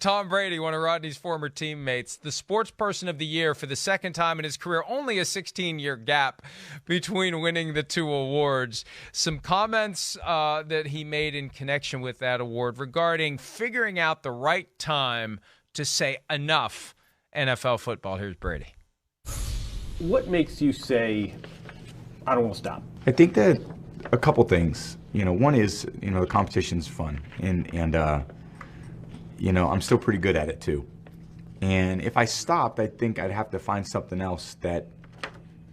Tom Brady, one of Rodney's former teammates, the sports person of the year for the second time in his career, only a 16-year gap between winning the two awards. Some comments that he made in connection with that award regarding figuring out the right time to say enough NFL football. Here's Brady. What makes you say, I don't want to stop? I think that a couple things. One is, the competition's fun, and I'm still pretty good at it too. And if I stopped, I think I'd have to find something else that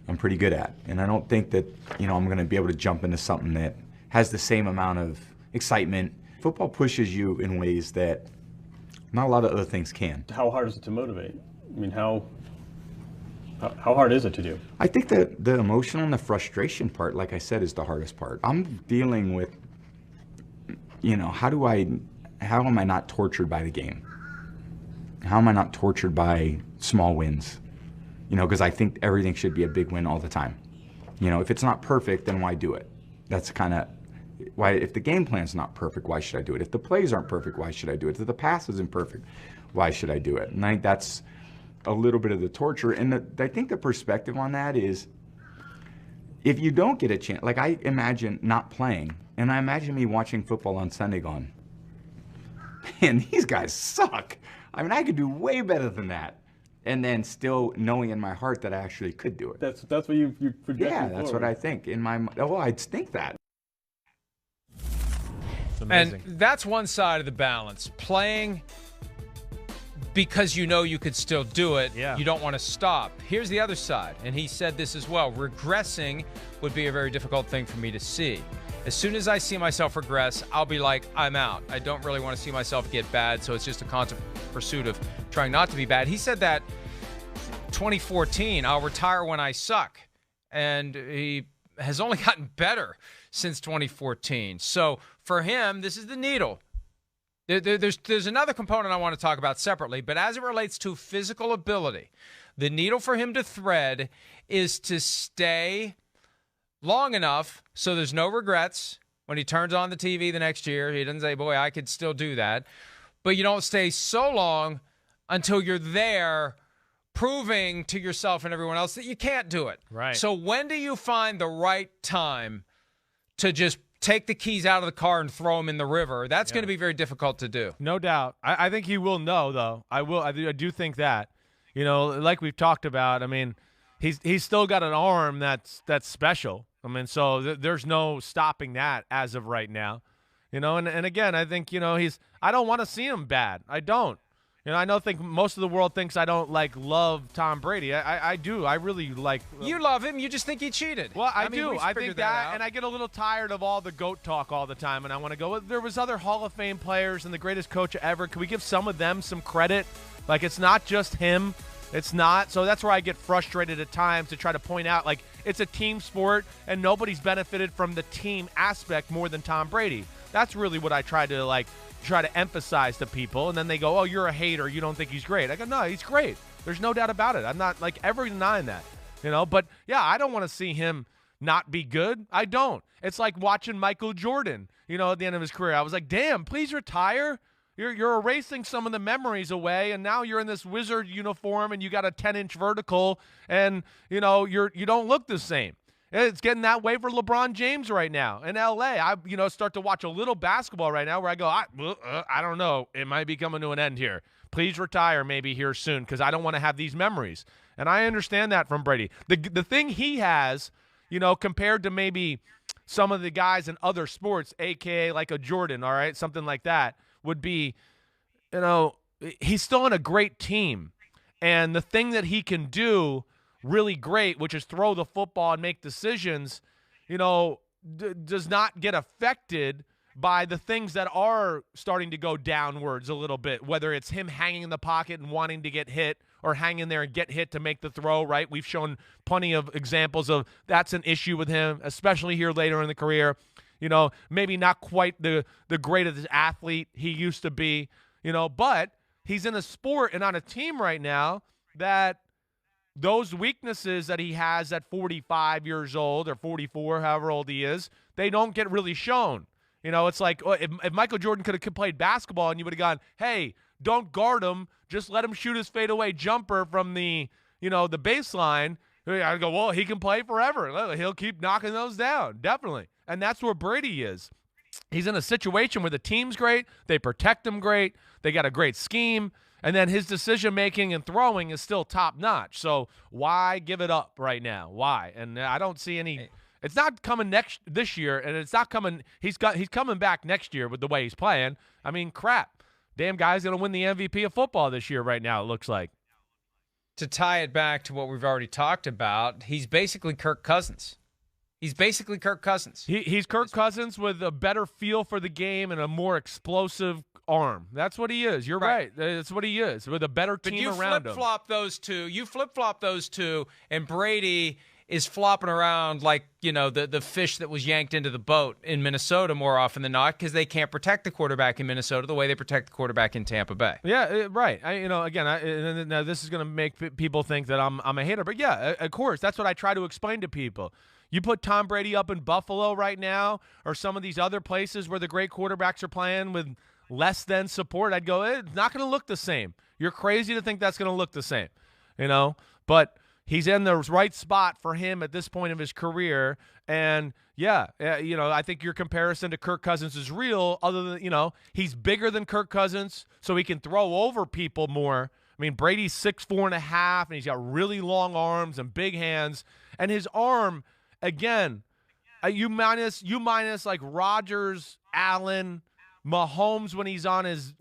I'm pretty good at. And I don't think that, I'm going to be able to jump into something that has the same amount of excitement. Football pushes you in ways that not a lot of other things can. How hard is it to motivate? I mean, how hard is it to do? I think that the emotional and the frustration part, like I said, is the hardest part. I'm dealing with, how am I not tortured by the game? How am I not tortured by small wins? Because I think everything should be a big win all the time. If it's not perfect, then why do it? That's kind of why. If the game plan's not perfect, why should I do it? If the plays aren't perfect, why should I do it? If the pass isn't perfect, why should I do it? And I think that's a little bit of the torture. And I think the perspective on that is, if you don't get a chance, like I imagine not playing, and I imagine me watching football on Sunday going, man, these guys suck. I mean, I could do way better than that. And then still knowing in my heart that I actually could do it. That's what you project. Yeah, that's what I think. I'd think that. It's amazing. And that's one side of the balance. Playing because you could still do it. Yeah. You don't want to stop. Here's the other side, and he said this as well. Regressing would be a very difficult thing for me to see. As soon as I see myself regress, I'll be like, I'm out. I don't really want to see myself get bad, so it's just a constant pursuit of trying not to be bad. He said that 2014, I'll retire when I suck. And he has only gotten better since 2014. So for him, this is the needle. There's another component I want to talk about separately, but as it relates to physical ability, the needle for him to thread is to stay long enough so there's no regrets when he turns on the TV the next year. He doesn't say, boy, I could still do that. But you don't stay so long until you're there proving to yourself and everyone else that you can't do it. Right. So when do you find the right time to just take the keys out of the car and throw them in the river? That's going to be very difficult to do. No doubt. I think he will know, though. I do think that. Like we've talked about, I mean, he's still got an arm that's special. I mean, so there's no stopping that as of right now. And again, I think, I don't want to see him bad. I don't. I think most of the world thinks I don't love Tom Brady. I do. I really like. You love him. You just think he cheated. Well, I do. I think that, and I get a little tired of all the GOAT talk all the time, and I want to go. Well, there was other Hall of Fame players and the greatest coach ever. Can we give some of them some credit? It's not just him. It's not. So that's where I get frustrated at times to try to point out, it's a team sport, and nobody's benefited from the team aspect more than Tom Brady. That's really what I try to emphasize to people, and then they go, oh, you're a hater, you don't think he's great. I go, no, he's great. There's no doubt about it. I'm not ever denying that, but yeah, I don't want to see him not be good. I don't. It's like watching Michael Jordan, at the end of his career. I was like, damn, please retire. You're erasing some of the memories away, and now you're in this wizard uniform and you got a 10-inch vertical, and you don't look the same. It's getting that way for LeBron James right now in L.A. I start to watch a little basketball right now where I go, I don't know. It might be coming to an end here. Please retire maybe here soon because I don't want to have these memories. And I understand that from Brady. The thing he has, compared to maybe some of the guys in other sports, a.k.a. like a Jordan, all right, something like that, would be, he's still in a great team. And the thing that he can do really great, which is throw the football and make decisions, does not get affected by the things that are starting to go downwards a little bit, whether it's him hanging in the pocket and wanting to get hit or hanging there and get hit to make the throw, right? We've shown plenty of examples of that's an issue with him, especially here later in the career. Maybe not quite the greatest athlete he used to be, but he's in a sport and on a team right now that those weaknesses that he has at 45 years old or 44, however old he is, they don't get really shown. It's like if Michael Jordan could have played basketball and you would have gone, hey, don't guard him. Just let him shoot his fadeaway jumper from the baseline. I go, well, he can play forever. He'll keep knocking those down, definitely. And that's where Brady is. He's in a situation where the team's great, they protect him great, they got a great scheme, and then his decision-making and throwing is still top-notch. So why give it up right now? Why? And I don't see any – it's not coming this year, and it's not coming – he's coming back next year with the way he's playing. I mean, crap. Damn guy's going to win the MVP of football this year right now, it looks like. To tie it back to what we've already talked about, he's basically Kirk Cousins. He's basically Kirk Cousins. He's Kirk Cousins with a better feel for the game and a more explosive arm. That's what he is. You're right. That's what he is, with a better team around him. But you flip-flop those two, and Brady is flopping around like, the fish that was yanked into the boat in Minnesota more often than not, because they can't protect the quarterback in Minnesota the way they protect the quarterback in Tampa Bay. Yeah, right. Now this is going to make people think that I'm a hater, but yeah, of course, that's what I try to explain to people. You put Tom Brady up in Buffalo right now, or some of these other places where the great quarterbacks are playing with less than support, I'd go, it's not going to look the same. You're crazy to think that's going to look the same, but he's in the right spot for him at this point of his career. And, I think your comparison to Kirk Cousins is real, other than, he's bigger than Kirk Cousins, so he can throw over people more. I mean, Brady's 6'4.5", and he's got really long arms and big hands. And his arm, again, you minus like Rodgers, Allen, Mahomes when he's on his,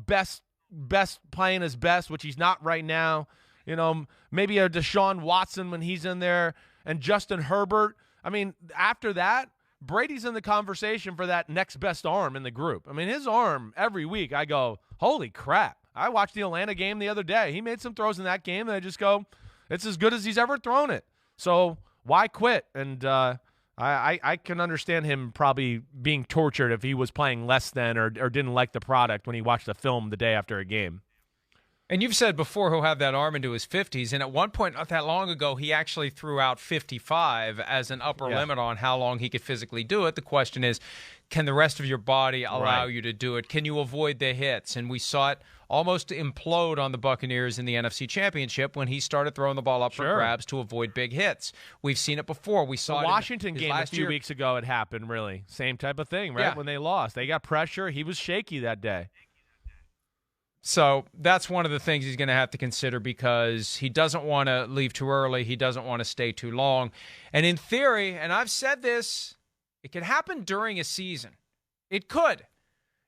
best playing his best, which he's not right now. Maybe a Deshaun Watson when he's in there, and Justin Herbert. I mean, after that, Brady's in the conversation for that next best arm in the group. I mean, his arm, every week, I go, holy crap. I watched the Atlanta game the other day. He made some throws in that game, and I just go, it's as good as he's ever thrown it. So why quit? And I can understand him probably being tortured if he was playing less than or didn't like the product when he watched the film the day after a game. And you've said before he'll have that arm into his 50s, and at one point not that long ago, he actually threw out 55 as an upper limit on how long he could physically do it. The question is, can the rest of your body allow you to do it? Can you avoid the hits? And we saw it almost implode on the Buccaneers in the NFC Championship when he started throwing the ball up for grabs to avoid big hits. We've seen it before. We saw the it Washington game a few weeks ago. It happened, really. Same type of thing, right? Yeah. When they lost. They got pressure. He was shaky that day. So that's one of the things he's going to have to consider, because he doesn't want to leave too early. He doesn't want to stay too long. And in theory, and I've said this, it could happen during a season. It could.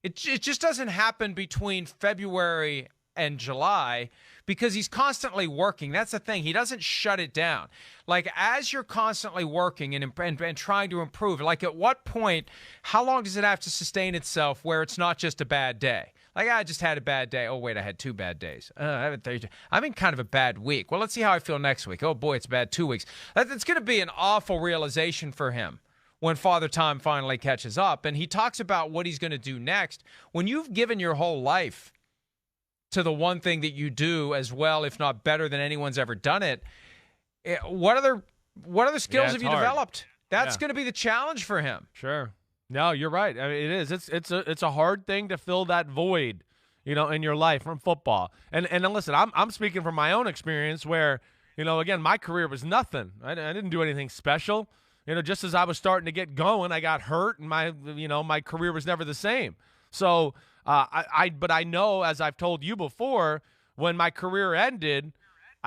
It just doesn't happen between February and July, because he's constantly working. That's the thing. He doesn't shut it down. Like, as you're constantly working and trying to improve, like, at what point, how long does it have to sustain itself where it's not just a bad day? Like, I just had a bad day. Oh, wait, I had 2 bad days. I'm in kind of a bad week. Well, let's see how I feel next week. Oh, boy, it's bad 2 weeks. It's going to be an awful realization for him when Father Time finally catches up. And he talks about what he's going to do next. When you've given your whole life to the one thing that you do as well, if not better than anyone's ever done it, what other skills have you developed? That's going to be the challenge for him. Sure. No, you're right. I mean, it is. It's a hard thing to fill that void, in your life from football. And listen, I'm speaking from my own experience where, again, my career was nothing. I didn't do anything special. Just as I was starting to get going, I got hurt, and my career was never the same. So, but I know, as I've told you before, when my career ended,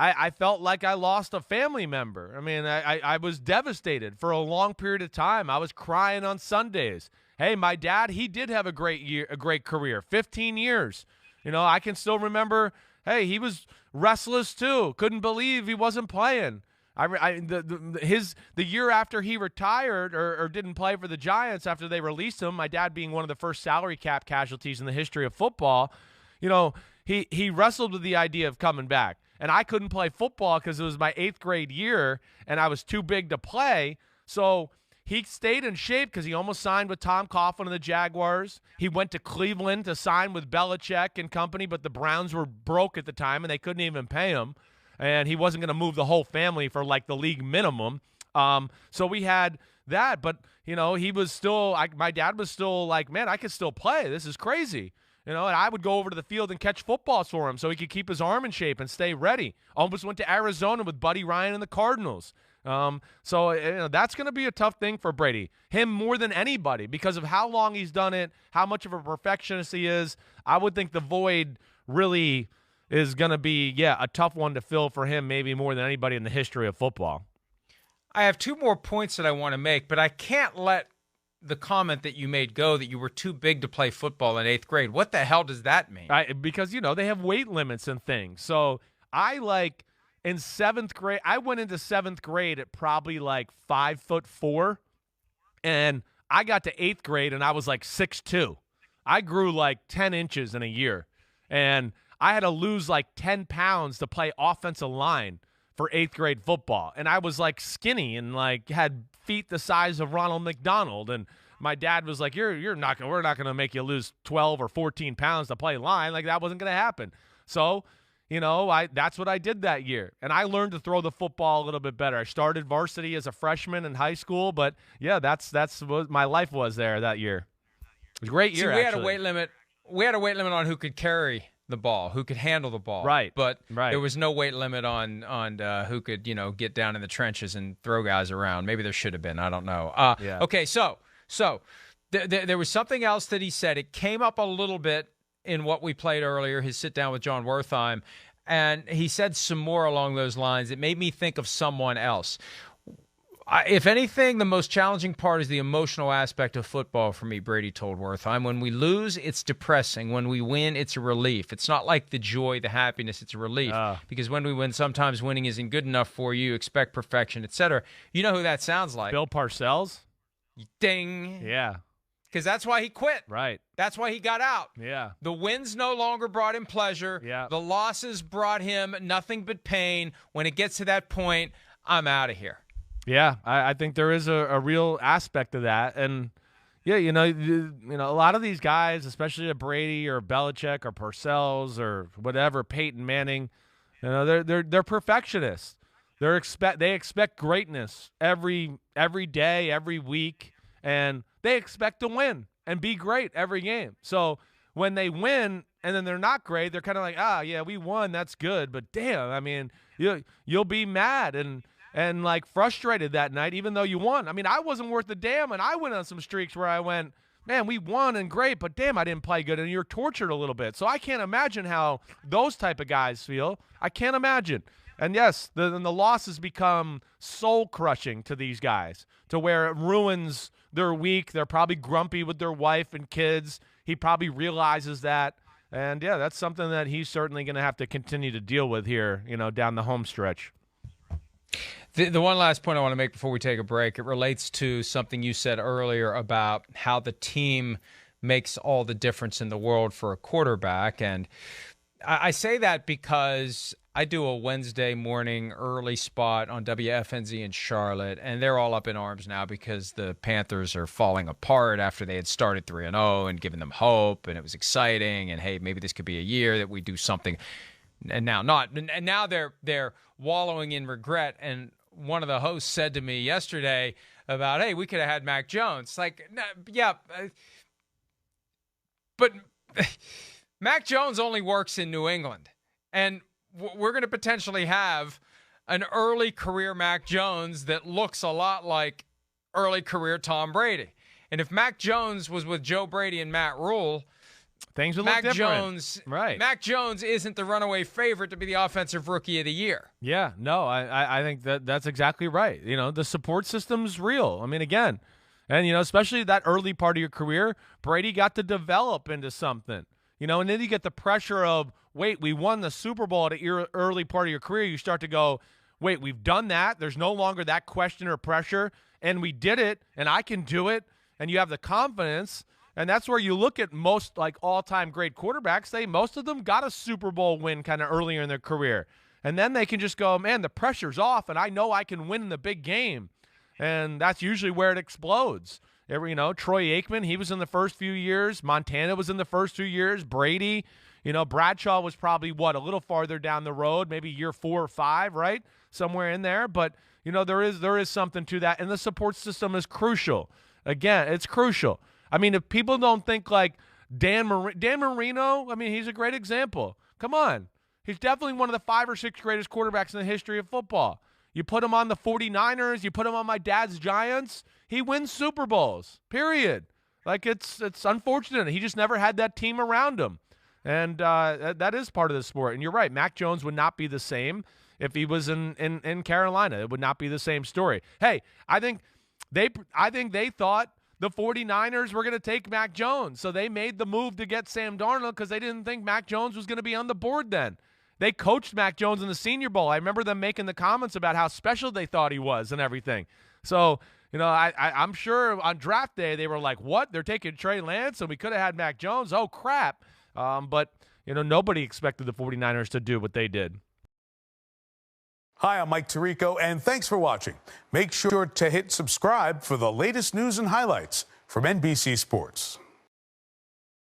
I felt like I lost a family member. I mean, I was devastated for a long period of time. I was crying on Sundays. Hey, my dad, he did have a great career, 15 years. I can still remember, hey, he was restless too. Couldn't believe he wasn't playing. The year after he retired or didn't play for the Giants after they released him, my dad being one of the first salary cap casualties in the history of football, he wrestled with the idea of coming back. And I couldn't play football because it was my 8th grade year and I was too big to play. So he stayed in shape because he almost signed with Tom Coughlin of the Jaguars. He went to Cleveland to sign with Belichick and company, but the Browns were broke at the time and they couldn't even pay him. And he wasn't going to move the whole family for like the league minimum. So we had that, but he was still, my dad was still like, man, I could still play. This is crazy. And I would go over to the field and catch footballs for him so he could keep his arm in shape and stay ready. Almost went to Arizona with Buddy Ryan and the Cardinals. So that's going to be a tough thing for Brady. Him more than anybody because of how long he's done it, how much of a perfectionist he is. I would think the void really is going to be, a tough one to fill for him, maybe more than anybody in the history of football. I have two more points that I want to make, but I can't let the comment that you made go that you were too big to play football in 8th grade. What the hell does that mean? Because, they have weight limits and things. So in 7th grade, I went into 7th grade at probably 5'4", and I got to 8th grade and I was 6'2". I grew 10 inches in a year, and I had to lose 10 pounds to play offensive line for 8th grade football. And I was skinny and had feet the size of Ronald McDonald. And my dad was like, we're not going to make you lose 12 or 14 pounds to play line. That wasn't going to happen. So, that's what I did that year. And I learned to throw the football a little bit better. I started varsity as a freshman in high school, but that's what my life was there that year. It was a great year. We had a weight limit. We had a weight limit on who could carry the ball, who could handle the ball. Right. But there was no weight limit on who could, get down in the trenches and throw guys around. Maybe there should have been. I don't know. Okay, so there was something else that he said. It came up a little bit in what we played earlier, his sit-down with John Wertheim, and he said some more along those lines. It made me think of someone else. If anything, the most challenging part is the emotional aspect of football for me, Brady told Wertheim. When we lose, it's depressing. When we win, it's a relief. It's not like the joy, the happiness, it's a relief. Because when we win, sometimes winning isn't good enough for you. You expect perfection, etc. You know who that sounds like? Bill Parcells? Ding. Yeah. Because that's why he quit. Right. That's why he got out. Yeah. The wins no longer brought him pleasure. Yeah. The losses brought him nothing but pain. When it gets to that point, I'm out of here. Yeah, I think there is a real aspect of that. And, yeah, a lot of these guys, especially a Brady or Belichick or Parcells or whatever, Peyton Manning, they're perfectionists. They expect greatness every day, every week, and they expect to win and be great every game. So when they win and then they're not great, they're kind of like, we won, that's good. But damn, I mean, you'll be mad and frustrated that night, even though you won. I mean, I wasn't worth a damn, and I went on some streaks where I went, man, we won and great, but damn, I didn't play good, and you're tortured a little bit. So I can't imagine how those type of guys feel. I can't imagine. And yes, the losses become soul-crushing to these guys, to where it ruins their week. They're probably grumpy with their wife and kids. He probably realizes that. And, yeah, that's something that he's certainly going to have to continue to deal with here, down the home stretch. The one last point I want to make before we take a break, it relates to something you said earlier about how the team makes all the difference in the world for a quarterback. And I say that because I do a Wednesday morning early spot on WFNZ in Charlotte, and they're all up in arms now because the Panthers are falling apart after they had started 3-0 and given them hope, and it was exciting, and hey, maybe this could be a year that we do something. And now not. And now they're wallowing in regret. And one of the hosts said to me yesterday about, hey, we could have had Mac Jones. But Mac Jones only works in New England. And we're going to potentially have an early career Mac Jones that looks a lot like early career Tom Brady. And if Mac Jones was with Joe Brady and Matt Rule, things would look different. Mac Jones isn't the runaway favorite to be the offensive rookie of the year. Yeah, no, I think that's exactly right. The support system's real. I mean, again, and, especially that early part of your career, Brady got to develop into something, and then you get the pressure of, wait, we won the Super Bowl at an early part of your career. You start to go, wait, we've done that. There's no longer that question or pressure, and we did it, and I can do it, and you have the confidence. And that's where you look at most all-time great quarterbacks. Most of them got a Super Bowl win kind of earlier in their career. And then they can just go, man, the pressure's off, and I know I can win in the big game. And that's usually where it explodes. Troy Aikman, he was in the first few years. Montana was in the first 2 years. Brady, Bradshaw was probably, a little farther down the road, maybe year 4 or 5, right? Somewhere in there. But, there is something to that. And the support system is crucial. Again, it's crucial. I mean, if people don't think Dan Marino, I mean, he's a great example. Come on. He's definitely one of the 5 or 6 greatest quarterbacks in the history of football. You put him on the 49ers, you put him on my dad's Giants, he wins Super Bowls, period. Like, it's unfortunate. He just never had that team around him. And that is part of the sport. And you're right, Mac Jones would not be the same if he was in Carolina. It would not be the same story. Hey, I think they thought the 49ers were going to take Mac Jones, so they made the move to get Sam Darnold because they didn't think Mac Jones was going to be on the board then. They coached Mac Jones in the Senior Bowl. I remember them making the comments about how special they thought he was and everything. So, I'm sure on draft day they were like, what? They're taking Trey Lance, and we could have had Mac Jones? Oh, crap. But nobody expected the 49ers to do what they did. Hi, I'm Mike Tirico, and thanks for watching. Make sure to hit subscribe for the latest news and highlights from NBC Sports.